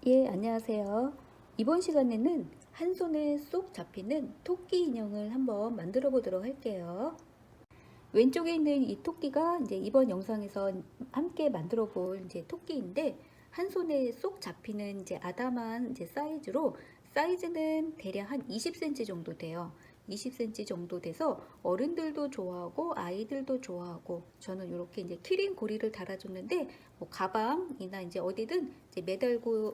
예, 안녕하세요. 이번 시간에는 한 손에 쏙 잡히는 토끼 인형을 한번 만들어 보도록 할게요. 왼쪽에 있는 이 토끼가 이제 이번 영상에서 함께 만들어 볼 이제 토끼인데, 한 손에 쏙 잡히는 이제 아담한 이제 사이즈로, 사이즈는 대략 한 20cm 정도 돼요. 20cm 정도 돼서 어른들도 좋아하고 아이들도 좋아하고, 저는 이렇게 이제 키링 고리를 달아줬는데 뭐 가방이나 이제 어디든 이제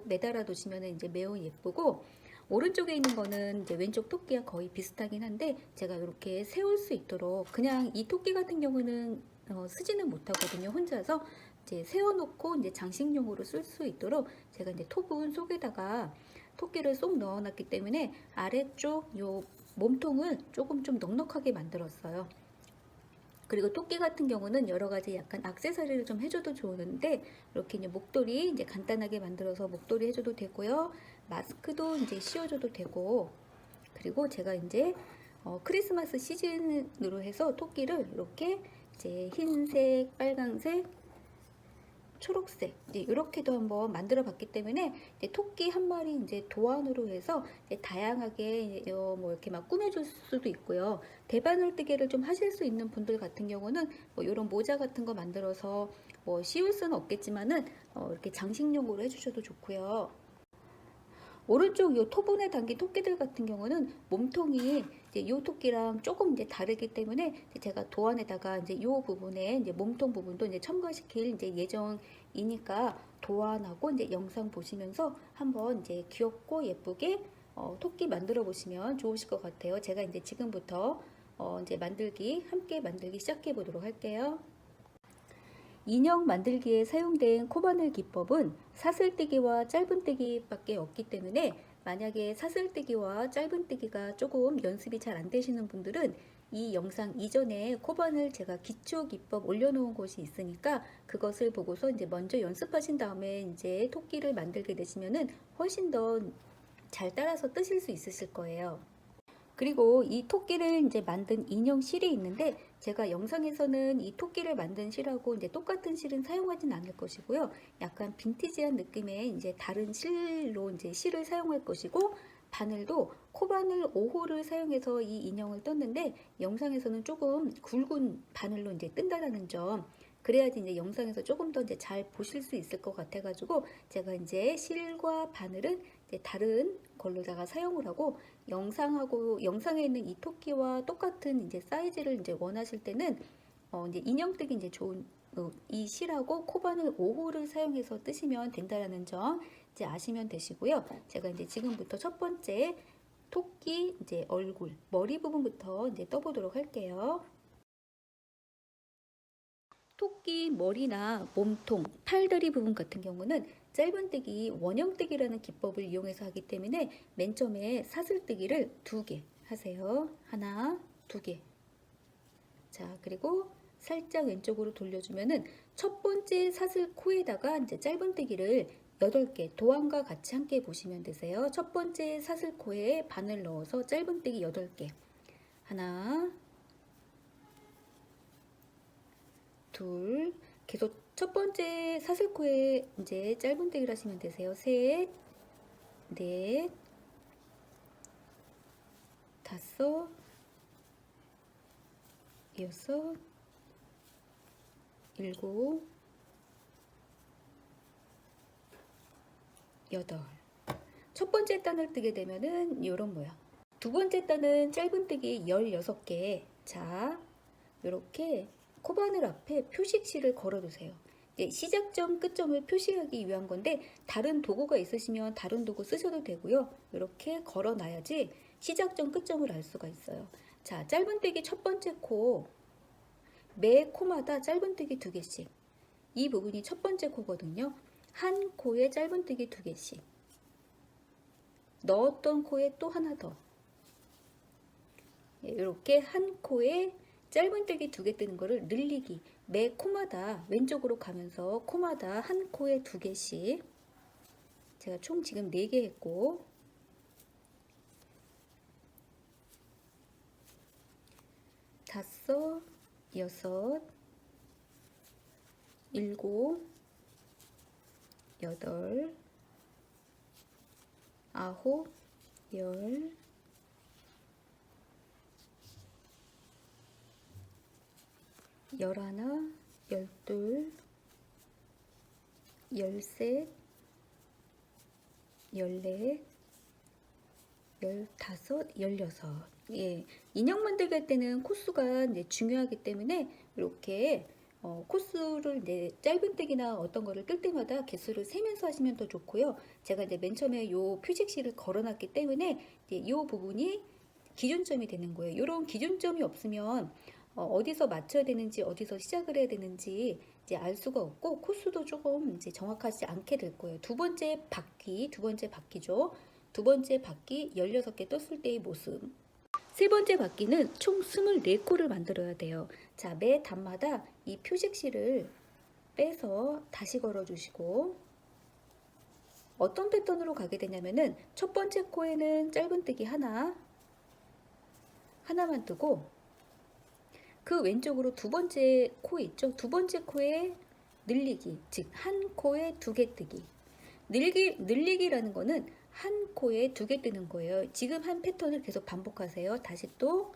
매달아 두시면 이제 매우 예쁘고, 오른쪽에 있는 거는 이제 왼쪽 토끼와 거의 비슷하긴 한데, 제가 이렇게 세울 수 있도록, 그냥 이 토끼 같은 경우는 쓰지는 못하거든요. 혼자서 이제 세워놓고 이제 장식용으로 쓸 수 있도록 제가 이제 톱은 속에다가 토끼를 쏙 넣어놨기 때문에 아래쪽 요 몸통을 조금 좀 넉넉하게 만들었어요. 그리고 토끼 같은 경우는 여러 가지 약간 액세서리를 좀 해줘도 좋은데, 이렇게 이제 목도리 이제 간단하게 만들어서 목도리 해줘도 되고요. 마스크도 이제 씌워줘도 되고, 그리고 제가 이제 크리스마스 시즌으로 해서 토끼를 이렇게 이제 흰색, 빨강색, 초록색 이렇게도 한번 만들어 봤기 때문에 이제 토끼 한 마리 이제 도안으로 해서 이제 다양하게 뭐 이렇게 막 꾸며줄 수도 있고요. 대바늘뜨기를 좀 하실 수 있는 분들 같은 경우는 뭐 이런 모자 같은 거 만들어서 뭐 씌울 수는 없겠지만은 이렇게 장식용으로 해주셔도 좋고요. 오른쪽 요 토분에 담긴 토끼들 같은 경우는 몸통이 이제 요 토끼랑 조금 이제 다르기 때문에 이제 제가 도안에다가 이제 요 부분에 이제 몸통 부분도 이제 첨가시킬 이제 예정이니까, 도안하고 이제 영상 보시면서 한번 이제 귀엽고 예쁘게 토끼 만들어 보시면 좋으실 것 같아요. 제가 이제 지금부터 이제 함께 만들기 시작해 보도록 할게요. 인형 만들기에 사용된 코바늘 기법은 사슬뜨기와 짧은뜨기밖에 없기 때문에, 만약에 사슬뜨기와 짧은뜨기가 조금 연습이 잘 안 되시는 분들은 이 영상 이전에 코바늘 제가 기초 기법 올려놓은 곳이 있으니까, 그것을 보고서 이제 먼저 연습하신 다음에 이제 토끼를 만들게 되시면은 훨씬 더 잘 따라서 뜨실 수 있으실 거예요. 그리고 이 토끼를 이제 만든 인형 실이 있는데, 제가 영상에서는 이 토끼를 만든 실하고 이제 똑같은 실은 사용하진 않을 것이고요. 약간 빈티지한 느낌의 이제 다른 실로 이제 실을 사용할 것이고, 바늘도 코바늘 5호를 사용해서 이 인형을 떴는데, 영상에서는 조금 굵은 바늘로 이제 뜬다라는 점, 그래야지 이제 영상에서 조금 더 이제 잘 보실 수 있을 것 같아가지고, 제가 이제 실과 바늘은 이제 다른 걸로다가 사용을 하고, 영상에 있는 이 토끼와 똑같은 이제 사이즈를 이제 원하실 때는 이제 인형뜨기 이제 좋은 이 실하고 코바늘 5호를 사용해서 뜨시면 된다라는 점 이제 아시면 되시고요. 제가 이제 지금부터 첫 번째 토끼 이제 얼굴 머리 부분부터 이제 떠보도록 할게요. 토끼 머리나 몸통, 팔다리 부분 같은 경우는 짧은뜨기, 원형뜨기라는 기법을 이용해서 하기 때문에 맨 처음에 사슬뜨기를 2개 하세요. 하나, 2개. 자, 그리고 살짝 왼쪽으로 돌려주면은 첫 번째 사슬 코에다가 이제 짧은뜨기를 8개, 도안과 같이 함께 보시면 되세요. 첫 번째 사슬 코에 바늘 넣어서 짧은뜨기 8개. 하나, 둘, 계속 첫 번째 사슬코에 이제 짧은뜨기를 하시면 되세요. 셋, 넷, 다섯, 여섯, 일곱, 여덟. 첫 번째 단을 뜨게 되면은 이런 모양. 두 번째 단은 짧은뜨기 16개. 자, 이렇게 코바늘 앞에 표식실을 걸어두세요. 시작점, 끝점을 표시하기 위한 건데, 다른 도구가 있으시면 다른 도구 쓰셔도 되고요. 이렇게 걸어놔야지 시작점, 끝점을 알 수가 있어요. 자, 짧은뜨기 첫 번째 코, 매 코마다 짧은뜨기 2개씩. 이 부분이 첫 번째 코거든요. 한 코에 짧은뜨기 2개씩. 넣었던 코에 또 하나 더. 이렇게 한 코에 짧은뜨기 2개 뜨는 거를 늘리기. 매 코마다 왼쪽으로 가면서 코마다 한 코에 2개씩. 제가 총 지금 4개 했고, 다섯, 여섯, 일곱, 여덟, 아홉, 열, 열하나, 열둘, 열셋, 열넷, 열다섯, 열여섯. 예, 인형 만들기 할 때는 코수가 이제 중요하기 때문에 이렇게 코수를 이제 짧은뜨기나 어떤 거를 뜰 때마다 개수를 세면서 하시면 더 좋고요. 제가 이제 맨 처음에 요 표식실을 걸어놨기 때문에 이제 요 부분이 기준점이 되는 거예요. 이런 기준점이 없으면 어디서 맞춰야 되는지 어디서 시작을 해야 되는지 이제 알 수가 없고 코수도 조금 이제 정확하지 않게 될 거예요. 두 번째 바퀴죠. 두 번째 바퀴 16개 떴을 때의 모습. 세 번째 바퀴는 총 24코를 만들어야 돼요. 자, 매 단마다 이 표식실을 빼서 다시 걸어주시고, 어떤 패턴으로 가게 되냐면은 첫 번째 코에는 짧은뜨기 하나만 뜨고, 그 왼쪽으로 두 번째 코 있죠? 두 번째 코에 늘리기, 즉 한 코에 2개 뜨기. 늘리기라는 거는 한 코에 2개 뜨는 거예요. 지금 한 패턴을 계속 반복하세요. 다시 또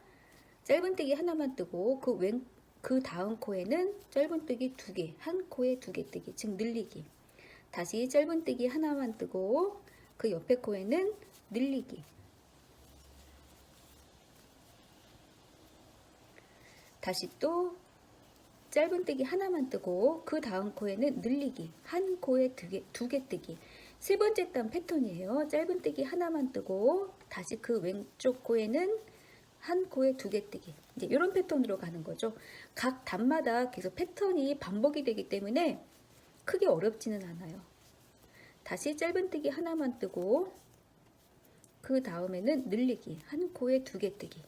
짧은뜨기 하나만 뜨고 그 다음 코에는 짧은뜨기 2개, 한 코에 2개 뜨기, 즉 늘리기. 다시 짧은뜨기 하나만 뜨고 그 옆에 코에는 늘리기. 다시 또 짧은뜨기 하나만 뜨고 그 다음 코에는 늘리기, 한 코에 2개 뜨기. 세 번째 단 패턴이에요. 짧은뜨기 하나만 뜨고 다시 그 왼쪽 코에는 한 코에 2개 뜨기. 이제 이런 패턴으로 가는 거죠. 각 단마다 계속 패턴이 반복이 되기 때문에 크게 어렵지는 않아요. 다시 짧은뜨기 하나만 뜨고 그 다음에는 늘리기, 한 코에 2개 뜨기.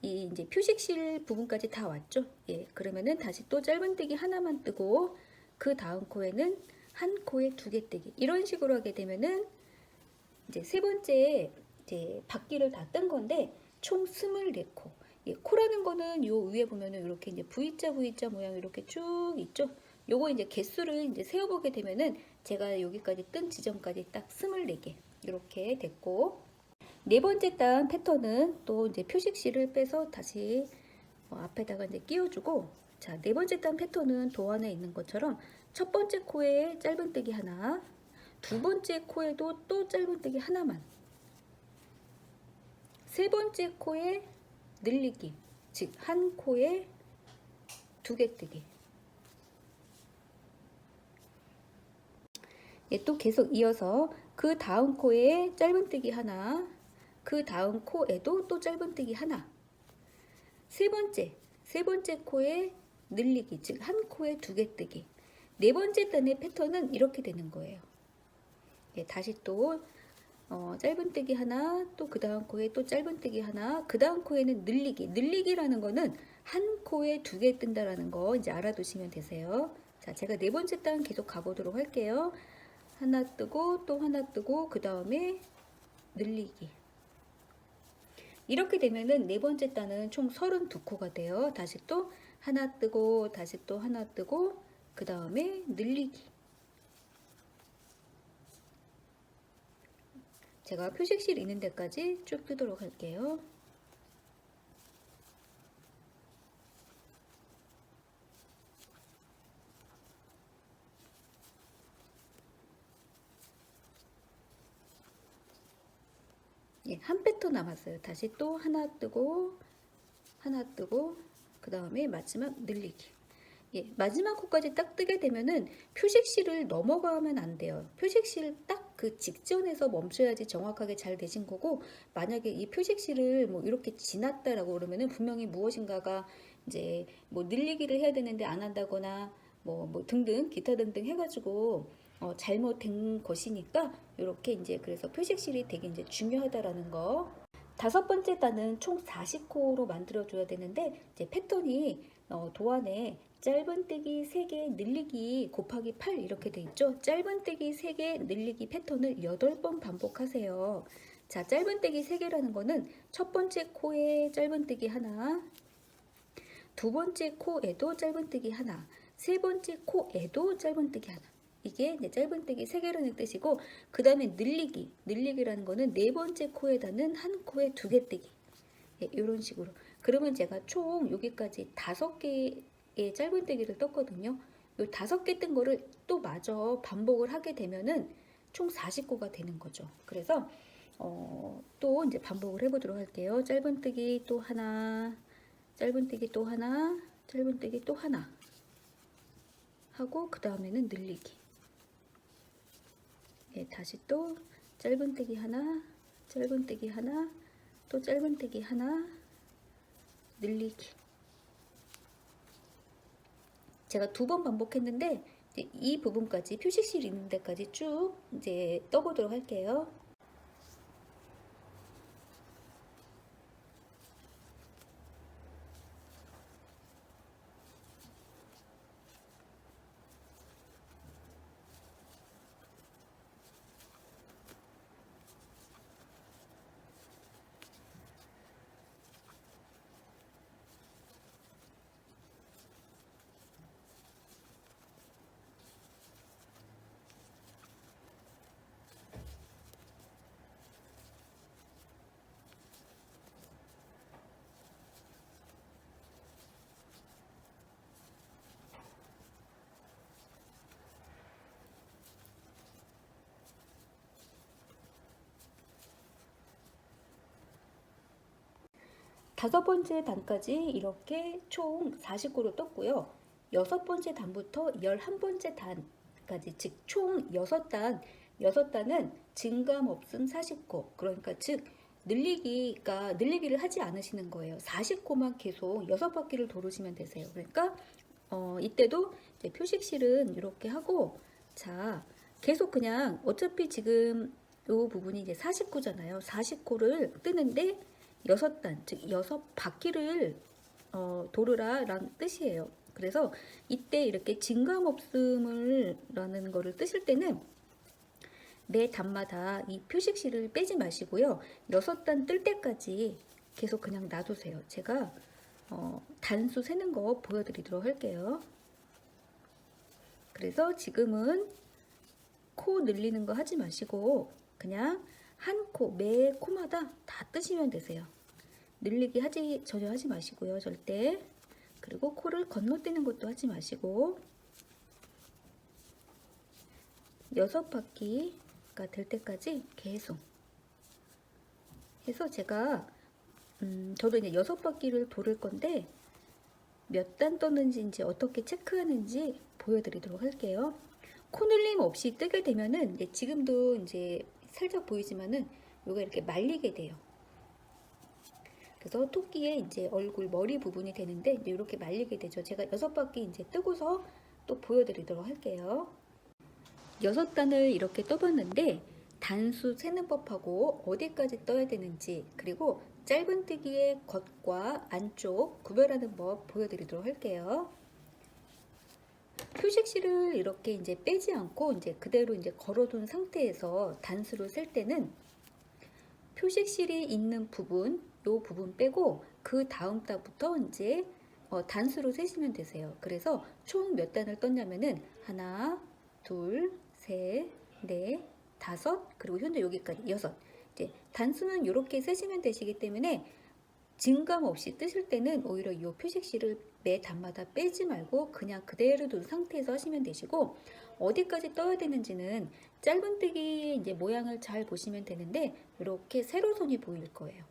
이 이제 표식실 부분까지 다 왔죠. 예, 그러면은 다시 또 짧은뜨기 하나만 뜨고 그 다음 코에는 한 코에 2개 뜨기. 이런 식으로 하게 되면은 이제 세 번째 이제 바퀴를 다 뜬 건데 총 24코. 예, 코라는 거는 요 위에 보면은 이렇게 이제 V자 모양 이렇게 쭉 있죠. 요거 이제 개수를 이제 세어보게 되면은 제가 여기까지 뜬 지점까지 딱 24개 이렇게 됐고. 네 번째 단 패턴은 또 이제 표식실을 빼서 다시 앞에다가 이제 끼워주고, 자, 네 번째 단 패턴은 도안에 있는 것처럼 첫 번째 코에 짧은뜨기 하나, 두 번째 코에도 또 짧은뜨기 하나만, 세 번째 코에 늘리기, 즉 한 코에 2개 뜨기. 예, 또 계속 이어서 그 다음 코에 짧은뜨기 하나, 그 다음 코에도 또 짧은뜨기 하나. 세 번째 코에 늘리기, 즉 한 코에 2개 뜨기. 네 번째 단의 패턴은 이렇게 되는 거예요. 예, 다시 또 짧은뜨기 하나, 또 그 다음 코에 또 짧은뜨기 하나, 그 다음 코에는 늘리기라는 거는 한 코에 2개 뜬다라는 거 이제 알아두시면 되세요. 자, 제가 네 번째 단 계속 가보도록 할게요. 하나 뜨고 또 하나 뜨고 그 다음에 늘리기. 이렇게 되면은 네 번째 단은 총 32코가 돼요. 다시 또 하나 뜨고 다시 또 하나 뜨고 그 다음에 늘리기. 제가 표식실 있는 데까지 쭉 뜨도록 할게요. 예, 한 패턴 남았어요. 다시 또 하나 뜨고 그 다음에 마지막 늘리기. 예, 마지막 코까지 딱 뜨게 되면은 표식실을 넘어가면 안 돼요. 표식실 딱 그 직전에서 멈춰야지 정확하게 잘 되신 거고, 만약에 이 표식실을 뭐 이렇게 지났다라고 그러면은 분명히 무엇인가가 이제 뭐 늘리기를 해야 되는데 안 한다거나 뭐 등등 기타 등등 해가지고 잘못된 것이니까 이렇게 이제 그래서 표식실이 되게 이제 중요하다라는 거. 다섯 번째 단은 총 40코로 만들어줘야 되는데 이제 패턴이 도안에 짧은뜨기 3개 늘리기 곱하기 8 이렇게 돼 있죠. 짧은뜨기 3개 늘리기 패턴을 8번 반복하세요. 자, 짧은뜨기 3개라는 거는 첫 번째 코에 짧은뜨기 하나, 두 번째 코에도 짧은뜨기 하나, 세 번째 코에도 짧은뜨기 하나. 이게 이제 짧은뜨기 3개라는 뜻이고, 그 다음에 늘리기라는 거는 4번째 코에 닿는 한 코에 2개 뜨기. 예, 이런 식으로. 그러면 제가 총 여기까지 5개의 짧은뜨기를 떴거든요. 요 5개 뜬 거를 또 마저 반복을 하게 되면은 총 40코가 되는 거죠. 그래서 또 이제 반복을 해보도록 할게요. 짧은뜨기 또 하나, 짧은뜨기 또 하나, 짧은뜨기 또 하나 하고, 그 다음에는 늘리기. 예, 다시 또 짧은뜨기 하나, 짧은뜨기 하나, 또 짧은뜨기 하나, 늘리기. 제가 2번 반복했는데 이제 이 부분까지, 표식실 있는 데까지 쭉 이제 떠보도록 할게요. 다섯 번째 단까지 이렇게 총 40코로 떴고요. 여섯 번째 단부터 11번째 단까지, 즉 총 6단은 증감 없음 40코. 그러니까 즉 늘리기를 하지 않으시는 거예요. 40코만 계속 6바퀴를 돌으시면 되세요. 그러니까 이때도 이제 표식실은 이렇게 하고, 자, 계속 그냥 어차피 지금 이 부분이 이제 40코잖아요. 40코를 뜨는데 6단, 즉 6바퀴를 도르라 라는 뜻이에요. 그래서 이때 이렇게 증감 없음을 라는 거를 뜨실 때는 매 단마다 이 표식실을 빼지 마시고요. 6단 뜰 때까지 계속 그냥 놔두세요. 제가 단수 세는 거 보여드리도록 할게요. 그래서 지금은 코 늘리는 거 하지 마시고 그냥 한 코, 매 코마다 다 뜨시면 되세요. 늘리기 전혀 하지 마시고요, 절대. 그리고 코를 건너뛰는 것도 하지 마시고 6바퀴가 될 때까지 계속 해서, 제가 저도 이제 6바퀴를 돌을 건데 몇 단 떴는지 이제 어떻게 체크하는지 보여드리도록 할게요. 코 늘림 없이 뜨게 되면은 이제 지금도 이제 살짝 보이지만은 요가 이렇게 말리게 돼요. 그래서 토끼의 이제 얼굴, 머리 부분이 되는데 이제 이렇게 말리게 되죠. 제가 6바퀴 이제 뜨고서 또 보여드리도록 할게요. 6단을 이렇게 떠봤는데 단수 세는 법하고 어디까지 떠야 되는지, 그리고 짧은뜨기의 겉과 안쪽 구별하는 법 보여드리도록 할게요. 표식실을 이렇게 이제 빼지 않고 이제 그대로 이제 걸어둔 상태에서 단수를 셀 때는 표식실이 있는 부분, 요 부분 빼고 그 다음 단부터 이제 단수로 세시면 되세요. 그래서 총 몇 단을 떴냐면은 하나, 둘, 셋, 넷, 다섯, 그리고 현재 여기까지 6. 이제 단수는 이렇게 세시면 되시기 때문에 증감 없이 뜨실 때는 오히려 이 표식실을 매 단마다 빼지 말고 그냥 그대로 둔 상태에서 하시면 되시고, 어디까지 떠야 되는지는 짧은뜨기 이제 모양을 잘 보시면 되는데 이렇게 세로선이 보일 거예요.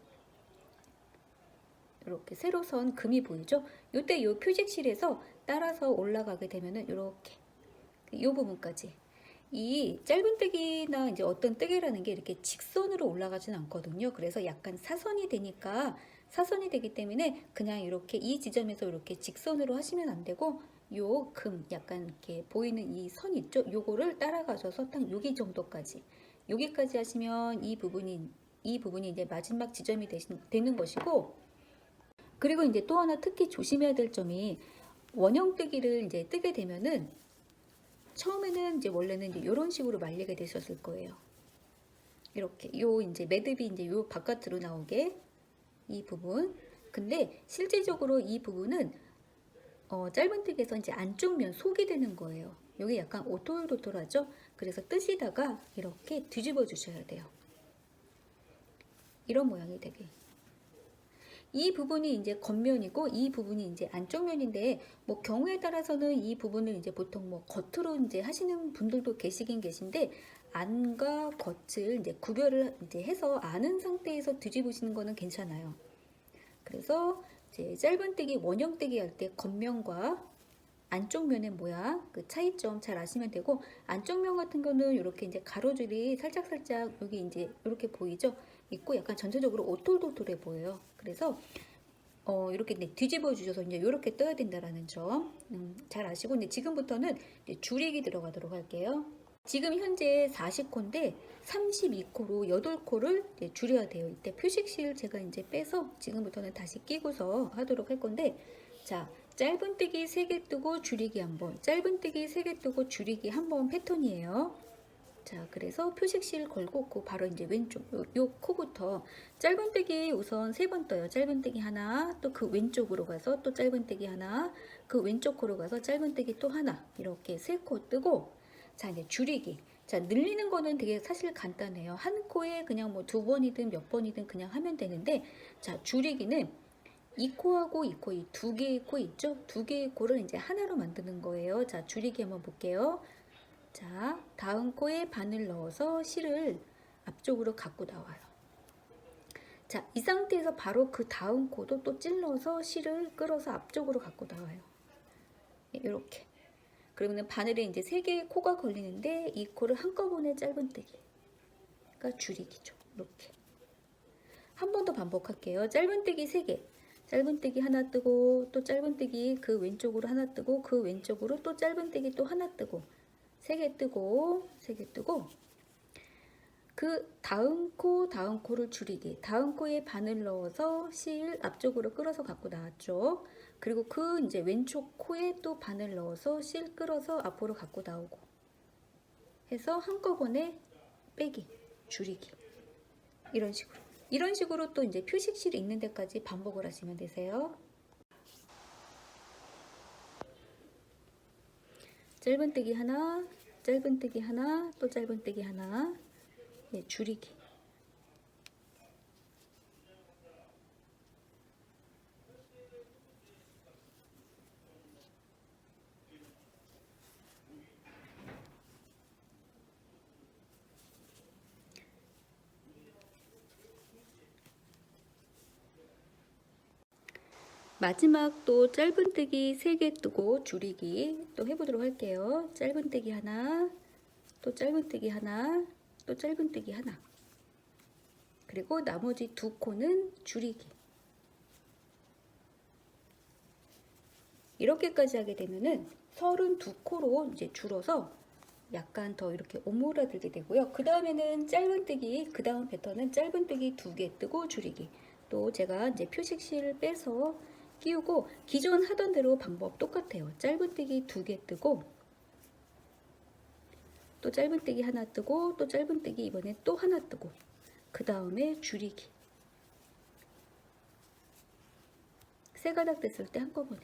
이렇게 세로선 금이 보이죠? 이때 이 표식실에서 따라서 올라가게 되면은 이렇게 이 부분까지, 이 짧은뜨기나 이제 어떤 뜨개라는 게 이렇게 직선으로 올라가진 않거든요. 그래서 약간 사선이 되기 때문에 그냥 이렇게 이 지점에서 이렇게 직선으로 하시면 안 되고, 요 금 약간 이렇게 보이는 이 선 있죠? 요거를 따라가셔서 딱 여기 정도까지, 여기까지 하시면 이 부분이 이제 마지막 지점이 되는 것이고, 그리고 이제 또 하나 특히 조심해야 될 점이, 원형뜨기를 이제 뜨게 되면은 처음에는 이제 원래는 이제 이런 식으로 말리게 되셨을 거예요. 이렇게 요 이제 매듭이 이제 요 바깥으로 나오게 이 부분. 근데 실질적으로 이 부분은 짧은뜨기에서 이제 안쪽 면 속이 되는 거예요. 여기 약간 오돌도돌하죠? 그래서 뜨시다가 이렇게 뒤집어 주셔야 돼요. 이런 모양이 되게. 이 부분이 이제 겉면이고 이 부분이 이제 안쪽 면인데 뭐 경우에 따라서는 이 부분을 이제 보통 뭐 겉으로 이제 하시는 분들도 계시긴 계신데 안과 겉을 이제 구별을 이제 해서 아는 상태에서 뒤집으시는 거는 괜찮아요. 그래서 이제 짧은뜨기 원형뜨기 할 때 겉면과 안쪽 면의 모양 그 차이점 잘 아시면 되고, 안쪽 면 같은 거는 이렇게 이제 가로줄이 살짝살짝 여기 이제 이렇게 보이죠? 있고 약간 전체적으로 오돌도돌해 보여요. 그래서 이렇게 뒤집어 주셔서 이제 이렇게 떠야 된다라는 점 잘 아시고, 이제 지금부터는 이제 줄이기 들어가도록 할게요. 지금 현재 40코인데 32코로 8코를 줄여야 돼요. 이때 표식실 제가 이제 빼서 지금부터는 다시 끼고서 하도록 할 건데, 자, 짧은뜨기 3개 뜨고 줄이기 한번, 짧은뜨기 3개 뜨고 줄이기 한번 패턴이에요. 자, 그래서 표식실 걸고 그 바로 이제 왼쪽 요 코부터 짧은뜨기 우선 3번 떠요. 짧은뜨기 하나, 또 그 왼쪽으로 가서 또 짧은뜨기 하나, 그 왼쪽 코로 가서 짧은뜨기 또 하나, 이렇게 3코 뜨고, 자, 이제 줄이기. 자, 늘리는 거는 되게 사실 간단해요. 한 코에 그냥 뭐 2번이든 몇 번이든 그냥 하면 되는데, 자, 줄이기는 이 코하고 이 코, 이 2개의 코 있죠? 2개의 코를 이제 하나로 만드는 거예요. 자, 줄이기 한번 볼게요. 자, 다음 코에 바늘 넣어서 실을 앞쪽으로 갖고 나와요. 자, 이 상태에서 바로 그 다음 코도 또 찔러서 실을 끌어서 앞쪽으로 갖고 나와요. 이렇게. 그러면 바늘에 이제 3개의 코가 걸리는데 이 코를 한꺼번에 짧은뜨기가 줄이기죠. 이렇게. 한 번 더 반복할게요. 짧은뜨기 3개. 짧은뜨기 하나 뜨고, 또 짧은뜨기 그 왼쪽으로 하나 뜨고, 그 왼쪽으로 또 짧은뜨기 또 하나 뜨고, 3개 뜨고, 3개 뜨고, 그 다음 코를 줄이기. 다음 코에 바늘 넣어서 실 앞쪽으로 끌어서 갖고 나왔죠. 그리고 그 이제 왼쪽 코에 또 바늘 넣어서 실 끌어서 앞으로 갖고 나오고 해서 한꺼번에 빼기, 줄이기. 이런 식으로 또 이제 표식실이 있는 데까지 반복을 하시면 되세요. 짧은뜨기 하나, 짧은뜨기 하나, 또 짧은뜨기 하나, 네, 줄이기. 마지막 또 짧은뜨기 3개 뜨고 줄이기 또 해보도록 할게요. 짧은뜨기 하나, 또 짧은뜨기 하나, 또 짧은뜨기 하나. 그리고 나머지 2코는 줄이기. 이렇게까지 하게 되면은 32코로 이제 줄어서 약간 더 이렇게 오므라들게 되고요. 그 다음에는 짧은뜨기, 그 다음 패턴은 짧은뜨기 2개 뜨고 줄이기. 또 제가 이제 표식실 빼서 끼우고, 기존 하던 대로 방법 똑같아요. 짧은뜨기 2개 뜨고, 또 짧은뜨기 하나 뜨고, 또 짧은뜨기 이번에 또 하나 뜨고, 그 다음에 줄이기. 3가닥 됐을 때 한꺼번에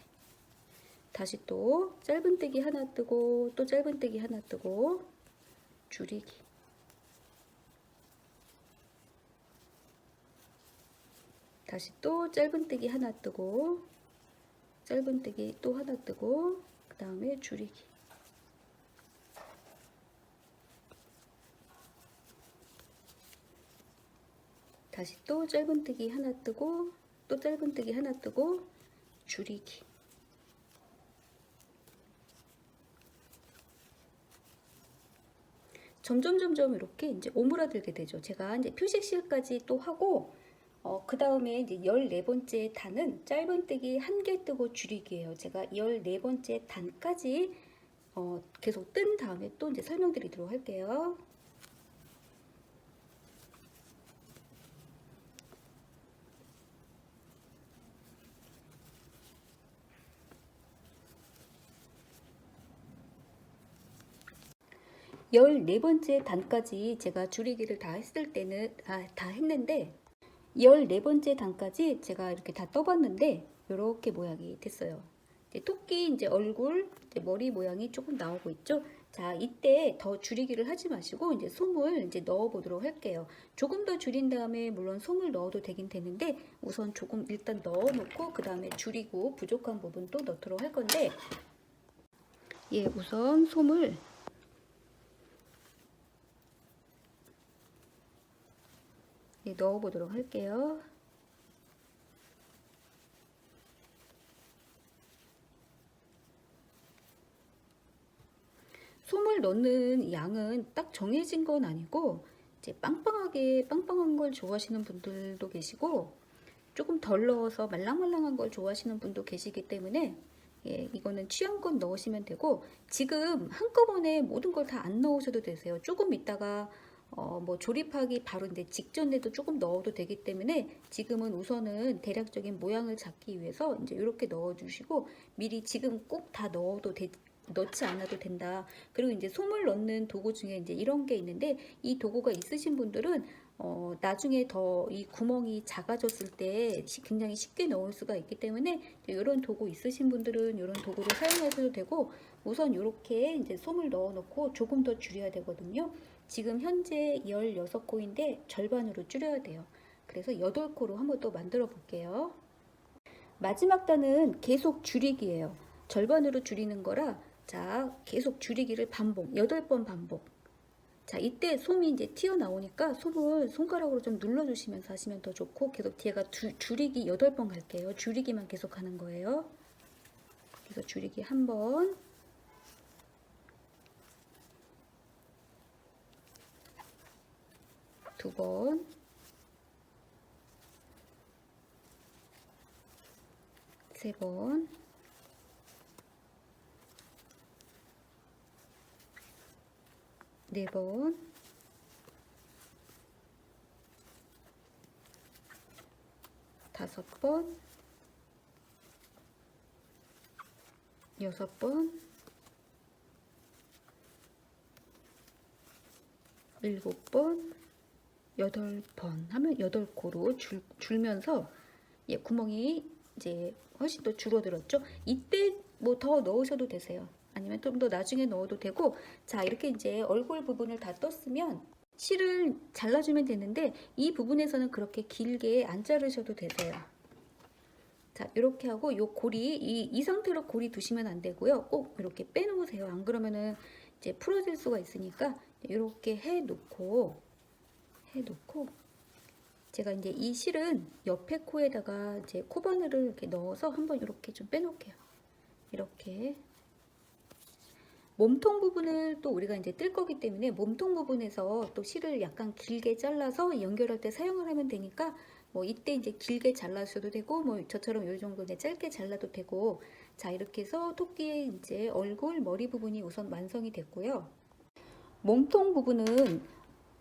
다시 또 짧은뜨기 하나 뜨고, 또 짧은뜨기 하나 뜨고, 줄이기. 다시 또 짧은뜨기 하나 뜨고, 짧은뜨기 또 하나 뜨고, 그 다음에 줄이기. 다시 또 짧은뜨기 하나 뜨고, 또 짧은뜨기 하나 뜨고, 줄이기. 점점 이렇게 이제 오므라들게 되죠. 제가 이제 표식실까지 또 하고, 그 다음에 이제 14번째 단은 짧은뜨기 1개 뜨고 줄이기예요. 제가 14번째 단까지 계속 뜬 다음에 또 이제 설명드리도록 할게요. 열네 번째 단까지 제가 줄이기를 다 했을 때는 다 했는데, 14번째 단까지 제가 이렇게 다 떠봤는데 이렇게 모양이 됐어요. 이제 토끼 이제 얼굴, 이제 머리 모양이 조금 나오고 있죠. 자, 이때 더 줄이기를 하지 마시고 이제 솜을 이제 넣어 보도록 할게요. 조금 더 줄인 다음에 물론 솜을 넣어도 되긴 되는데 우선 조금 일단 넣어 놓고 그 다음에 줄이고 부족한 부분 또 넣도록 할 건데, 예, 우선 솜을 예, 넣어 보도록 할게요. 솜을 넣는 양은 딱 정해진 건 아니고 이제 빵빵한 걸 좋아하시는 분들도 계시고 조금 덜 넣어서 말랑말랑한 걸 좋아하시는 분도 계시기 때문에 예, 이거는 취향껏 넣으시면 되고, 지금 한꺼번에 모든 걸 다 안 넣으셔도 되세요. 조금 있다가 뭐 조립하기 바로 이제 직전에도 조금 넣어도 되기 때문에 지금은 우선은 대략적인 모양을 잡기 위해서 이제 이렇게 넣어주시고, 미리 지금 꼭 다 넣지 않아도 된다. 그리고 이제 솜을 넣는 도구 중에 이제 이런 게 있는데, 이 도구가 있으신 분들은 나중에 더 이 구멍이 작아졌을 때 굉장히 쉽게 넣을 수가 있기 때문에 이런 도구 있으신 분들은 이런 도구를 사용하셔도 되고, 우선 이렇게 이제 솜을 넣어 놓고 조금 더 줄여야 되거든요. 지금 현재 16코인데 절반으로 줄여야 돼요. 그래서 8코로 한번 또 만들어 볼게요. 마지막 단은 계속 줄이기예요. 절반으로 줄이는 거라, 자, 계속 줄이기를 반복, 8번 반복. 자, 이때 솜이 이제 튀어나오니까 솜을 손가락으로 좀 눌러주시면서 하시면 더 좋고, 계속 뒤에가 줄이기 8번 갈게요. 줄이기만 계속 하는 거예요. 그래서 줄이기 1번, 2번, 3번, 4번, 5번, 6번, 7번, 8번 하면 8코로 줄면서 예, 구멍이 이제 훨씬 더 줄어들었죠. 이때 뭐 더 넣으셔도 되세요. 아니면 좀 더 나중에 넣어도 되고. 자, 이렇게 이제 얼굴 부분을 다 떴으면 실을 잘라주면 되는데 이 부분에서는 그렇게 길게 안 자르셔도 되세요. 자, 이렇게 하고 요 고리 이 상태로 고리 두시면 안 되고요. 꼭 이렇게 빼놓으세요. 안 그러면은 이제 풀어질 수가 있으니까 이렇게 해놓고 제가 이제 이 실은 옆에 코에다가 이제 코바늘을 이렇게 넣어서 한번 이렇게 좀 빼놓을게요. 이렇게 몸통 부분을 또 우리가 이제 뜰 거기 때문에 몸통 부분에서 또 실을 약간 길게 잘라서 연결할 때 사용을 하면 되니까 뭐 이때 이제 길게 잘라셔도 되고 뭐 저처럼 이 정도 이제 짧게 잘라도 되고. 자, 이렇게 해서 토끼의 이제 얼굴 머리 부분이 우선 완성이 됐고요. 몸통 부분은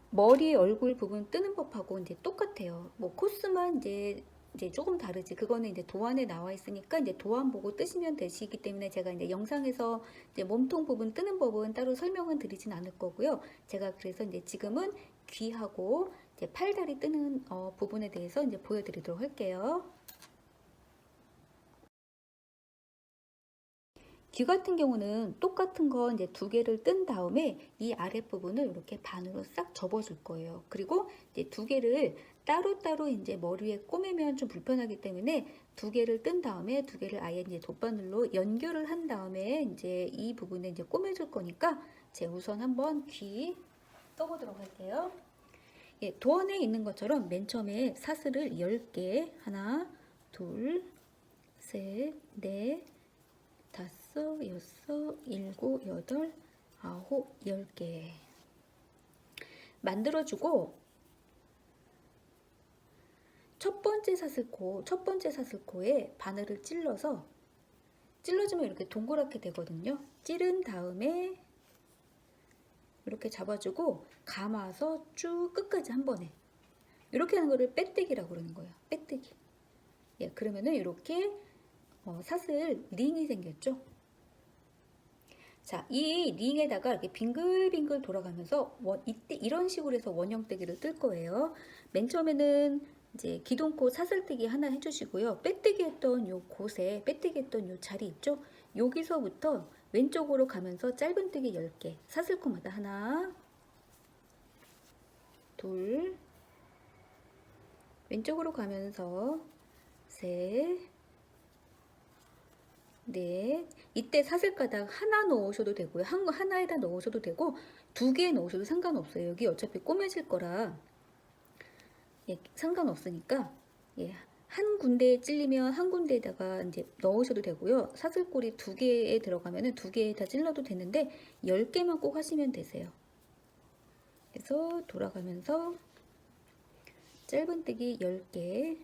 머리 얼굴 부분 뜨는 법하고 이제 똑같아요. 뭐 코스만 이제 조금 다르지. 그거는 이제 도안에 나와 있으니까 이제 도안 보고 뜨시면 되시기 때문에 제가 이제 영상에서 이제 몸통 부분 뜨는 법은 따로 설명은 드리진 않을 거고요. 제가 그래서 이제 지금은 귀하고 이제 팔다리 뜨는 부분에 대해서 이제 보여드리도록 할게요. 귀 같은 경우는 똑같은 거 이제 2개를 뜬 다음에 이 아랫부분을 이렇게 반으로 싹 접어줄 거예요. 그리고 이제 2개를 따로따로 이제 머리에 꼬매면 좀 불편하기 때문에 2개를 뜬 다음에 2개를 아예 이제 돗바늘로 연결을 한 다음에 이제 이 부분에 이제 꼬매줄 거니까 제가 우선 한번 귀 떠보도록 할게요. 예, 도안에 있는 것처럼 맨 처음에 사슬을 10개, 하나, 둘, 셋, 넷, 5, 6, 7, 8, 9, 10개 만들어주고, 첫 번째 사슬코에 바늘을 찔러주면 이렇게 동그랗게 되거든요. 찌른 다음에 이렇게 잡아주고 감아서 쭉 끝까지 한 번에 이렇게 하는 거를 빼뜨기라고 그러는 거예요. 빼뜨기. 예, 그러면은 이렇게 사슬 링이 생겼죠. 자, 이 링에다가 이렇게 빙글빙글 돌아가면서 이때 이런 식으로 해서 원형뜨기를 뜰 거예요. 맨 처음에는 이제 기둥코 사슬뜨기 하나 해주시고요. 빼뜨기 했던 요 곳에 빼뜨기 했던 요 자리 있죠? 여기서부터 왼쪽으로 가면서 짧은뜨기 10개, 사슬코마다 하나, 둘, 왼쪽으로 가면서 셋, 넷. 이때 사슬가닥 하나 넣으셔도 되고요. 하나에다 넣으셔도 되고 2개 넣으셔도 상관없어요. 여기 어차피 꼬매질 거라 예, 상관없으니까 예, 한 군데에 찔리면 한 군데에다가 이제 넣으셔도 되고요. 사슬꼬리 2개에 들어가면은 2개에다 찔러도 되는데 10개만 꼭 하시면 되세요. 그래서 돌아가면서 짧은뜨기 10개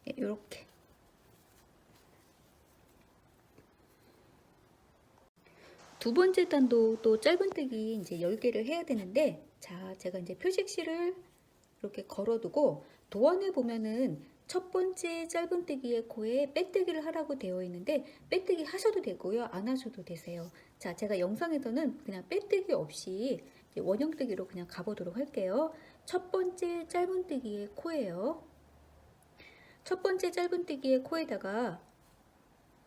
이렇게 두 번째 단도 또 짧은뜨기 이제 10개를 해야 되는데 자 제가 이제 표식실을 이렇게 걸어두고 도안에 보면은 첫 번째 짧은뜨기의 코에 빼뜨기를 하라고 되어 있는데 빼뜨기 하셔도 되고요 안 하셔도 되세요. 자 제가 영상에서는 그냥 빼뜨기 없이 원형뜨기로 그냥 가보도록 할게요. 첫 번째 짧은뜨기의 코예요. 첫 번째 짧은뜨기의 코에다가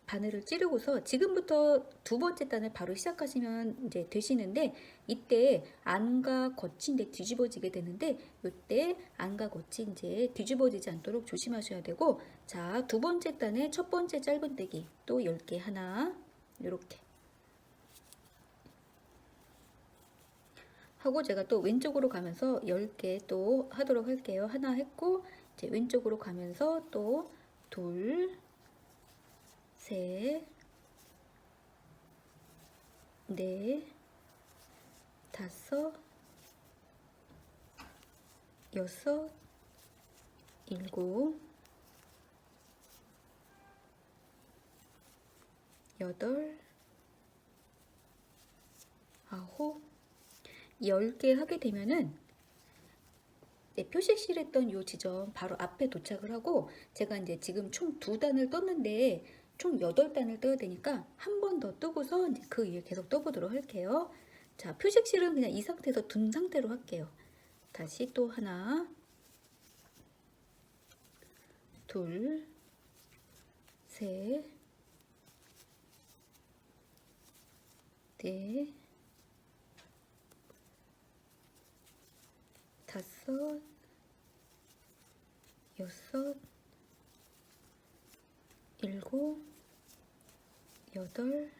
바늘을 찌르고서 지금부터 두 번째 단을 바로 시작하시면 이제 되시는데 이때 안과 겉이 뒤집어지게 되는데 이때 안과 겉이 이제 뒤집어지지 않도록 조심하셔야 되고 자, 두 번째 단의 첫 번째 짧은뜨기 또 10개 하나 이렇게 하고 제가 또 왼쪽으로 가면서 10개 또 하도록 할게요. 하나 했고 이제 왼쪽으로 가면서 또 둘, 셋, 넷, 다섯, 여섯, 일곱, 여덟, 아홉, 10개 하게 되면은 표식실 했던 요 지점 바로 앞에 도착을 하고 제가 이제 지금 총 2단을 떴는데 총 8단을 떠야 되니까 한 번 더 뜨고서 이제 그 위에 계속 떠보도록 할게요. 자, 표식실은 그냥 이 상태에서 둔 상태로 할게요. 다시 또 하나, 둘, 셋, 넷, 다섯, 여섯, 일곱, 여덟,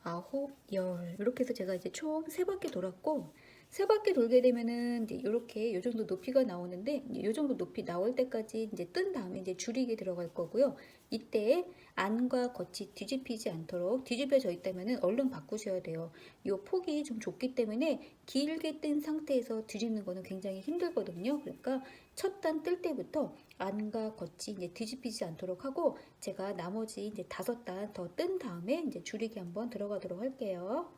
아홉, 열 이렇게 해서 제가 이제 총 3바퀴 돌았고 3바퀴 돌게 되면은 이제 이렇게 요 정도 높이가 나오는데 요 정도 높이 나올 때까지 이제 뜬 다음에 이제 줄이기 들어갈 거고요. 이때 안과 겉이 뒤집히지 않도록 뒤집혀져 있다면은 얼른 바꾸셔야 돼요. 요 폭이 좀 좁기 때문에 길게 뜬 상태에서 뒤집는 거는 굉장히 힘들거든요. 그러니까 첫 단 뜰 때부터 안과 겉이 이제 뒤집히지 않도록 하고 제가 나머지 이제 5단 더 뜬 다음에 이제 줄이기 한번 들어가도록 할게요.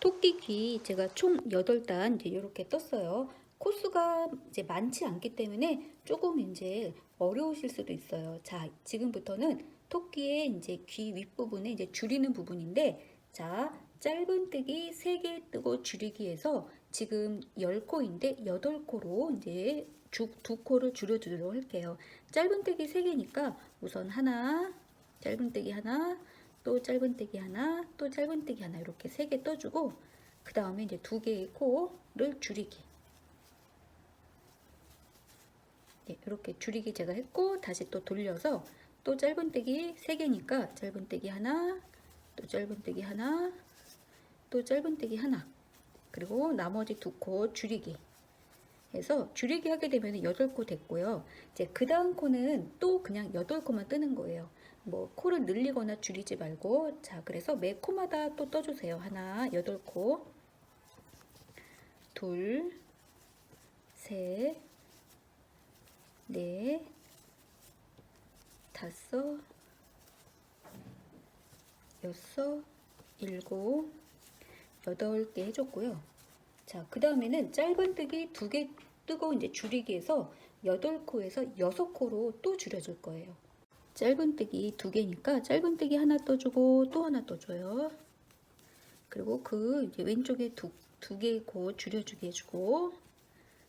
토끼 귀 제가 총 8단 이제 이렇게 떴어요. 코수가 이제 많지 않기 때문에 조금 이제 어려우실 수도 있어요. 자, 지금부터는 토끼의 이제 귀 윗부분에 이제 줄이는 부분인데, 자, 짧은뜨기 3개 뜨고 줄이기에서 지금 10코인데 8코로 이제 2코를 줄여주도록 할게요. 짧은뜨기 3개니까 우선 하나, 짧은뜨기 하나, 또 짧은뜨기 하나, 또 짧은뜨기 하나 이렇게 3개 떠주고 그 다음에 이제 2개의 코를 줄이기 네, 이렇게 줄이기 제가 했고 다시 또 돌려서 또 짧은뜨기 3개니까 짧은뜨기 하나, 또 짧은뜨기 하나, 또 짧은뜨기 하나 그리고 나머지 2코 줄이기 해서 줄이기 하게 되면 8코 됐고요. 이제 그 다음 코는 또 그냥 8코만 뜨는 거예요. 뭐 코를 늘리거나 줄이지 말고 자 그래서 매 코마다 또 떠주세요. 하나 8코 둘 셋 넷 다섯 여섯, 일곱, 8개 해줬고요. 자, 그 다음에는 짧은뜨기 2개 뜨고 이제 줄이기에서 8코에서 6코로 또 줄여줄 거예요. 짧은뜨기 2개니까 짧은뜨기 하나 떠주고 또 하나 떠줘요. 그리고 그 이제 왼쪽에 두 개 코 줄여주게 해주고